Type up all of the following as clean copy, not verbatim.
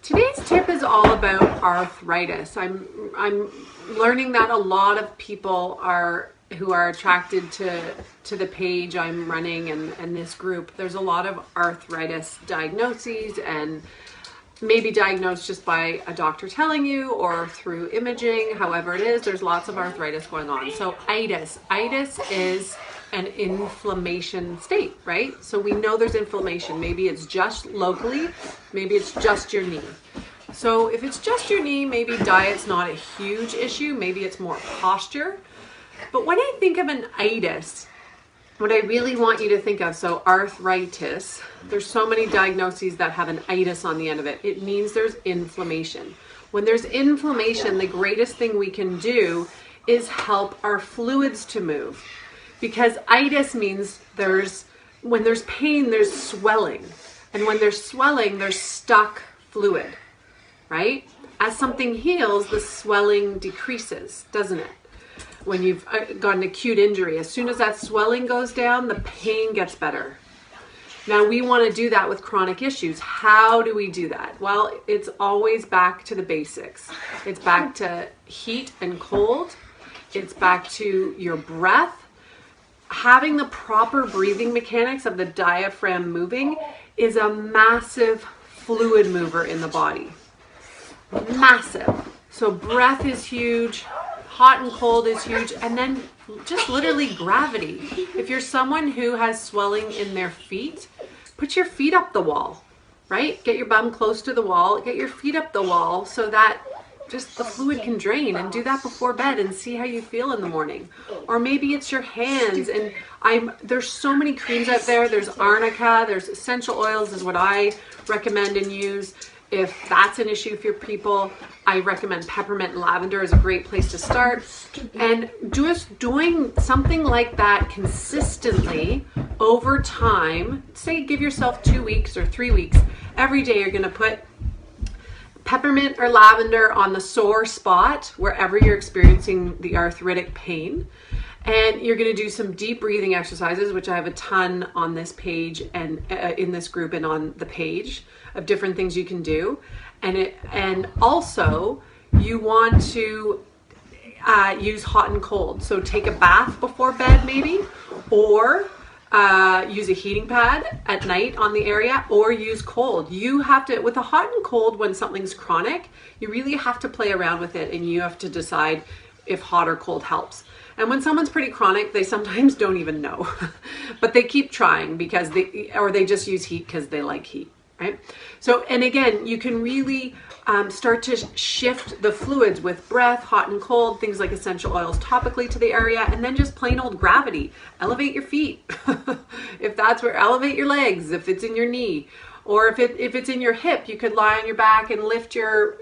Today's tip is all about arthritis. I'm learning that a lot of people who are attracted to the page I'm running and this group. There's a lot of arthritis diagnoses, and maybe diagnosed just by a doctor telling you or through imaging. However it is, there's lots of arthritis going on. So itis is an inflammation state, right? So we know there's inflammation. Maybe it's just locally, maybe it's just your knee. So if it's just your knee, maybe diet's not a huge issue. Maybe it's more posture. But when I think of an itis, what I really want you to think of, so arthritis, there's so many diagnoses that have an itis on the end of it. It means there's inflammation. When there's inflammation, the greatest thing we can do is help our fluids to move. Because itis means when there's pain, there's swelling. And when there's swelling, there's stuck fluid, right? As something heals, the swelling decreases, doesn't it? When you've got an acute injury, as soon as that swelling goes down, the pain gets better. Now we want to do that with chronic issues. How do we do that? Well, it's always back to the basics. It's back to heat and cold. It's back to your breath. Having the proper breathing mechanics of the diaphragm moving is a massive fluid mover in the body. Massive. So breath is huge, hot and cold is huge, and then just literally gravity. If you're someone who has swelling in their feet, put your feet up the wall, right? Get your bum close to the wall, get your feet up the wall so that just the fluid can drain, and do that before bed and see how you feel in the morning. Or maybe it's your hands, and there's so many creams out there. There's arnica, there's essential oils is what I recommend and use. If that's an issue for people, I recommend peppermint and lavender is a great place to start. And just doing something like that consistently over time, say give yourself 2 weeks or 3 weeks, every day you're gonna put peppermint or lavender on the sore spot wherever you're experiencing the arthritic pain. And you're going to do some deep breathing exercises, which I have a ton on this page and in this group and on the page of different things you can do. And also you want to use hot and cold. So take a bath before bed maybe, or use a heating pad at night on the area, or use cold. You have to, with a hot and cold, when something's chronic, you really have to play around with it, and you have to decide if hot or cold helps. And when someone's pretty chronic, they sometimes don't even know, but they keep trying because they just use heat because they like heat, right? So, and again, you can really start to shift the fluids with breath, hot and cold, things like essential oils topically to the area, and then just plain old gravity. Elevate your feet. If that's where, elevate your legs if it's in your knee. Or if it's in your hip, you could lie on your back and lift your,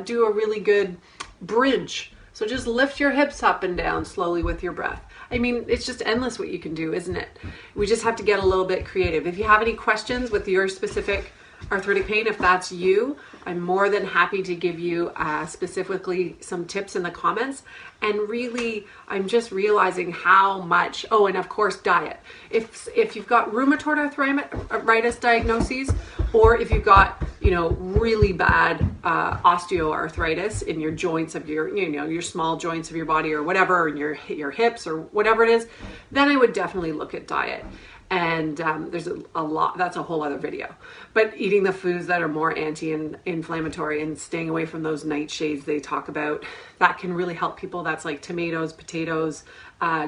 do a really good bridge. So just lift your hips up and down slowly with your breath. I mean, it's just endless what you can do, isn't it? We just have to get a little bit creative. If you have any questions with your specific arthritic pain, if that's you, I'm more than happy to give you specifically some tips in the comments. And really, I'm just realizing how much, oh, and of course, diet. If you've got rheumatoid arthritis diagnoses, or if you've got, really bad osteoarthritis in your joints of your small joints of your body or whatever, or in your hips or whatever it is, then I would definitely look at diet. And there's a lot, that's a whole other video. But eating the foods that are more anti-inflammatory and staying away from those nightshades they talk about, that can really help people. That's like tomatoes, potatoes,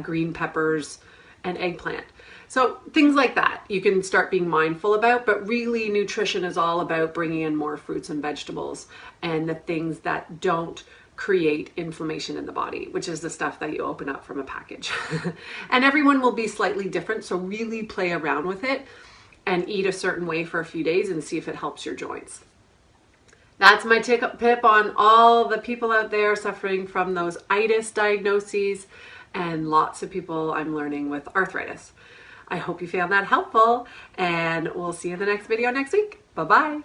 green peppers, and eggplant. So things like that you can start being mindful about, but really nutrition is all about bringing in more fruits and vegetables and the things that don't create inflammation in the body, which is the stuff that you open up from a package. And everyone will be slightly different, so really play around with it and eat a certain way for a few days and see if it helps your joints. That's my tip on all the people out there suffering from those itis diagnoses, and lots of people I'm learning with arthritis. I hope you found that helpful, and we'll see you in the next video next week. Bye-bye.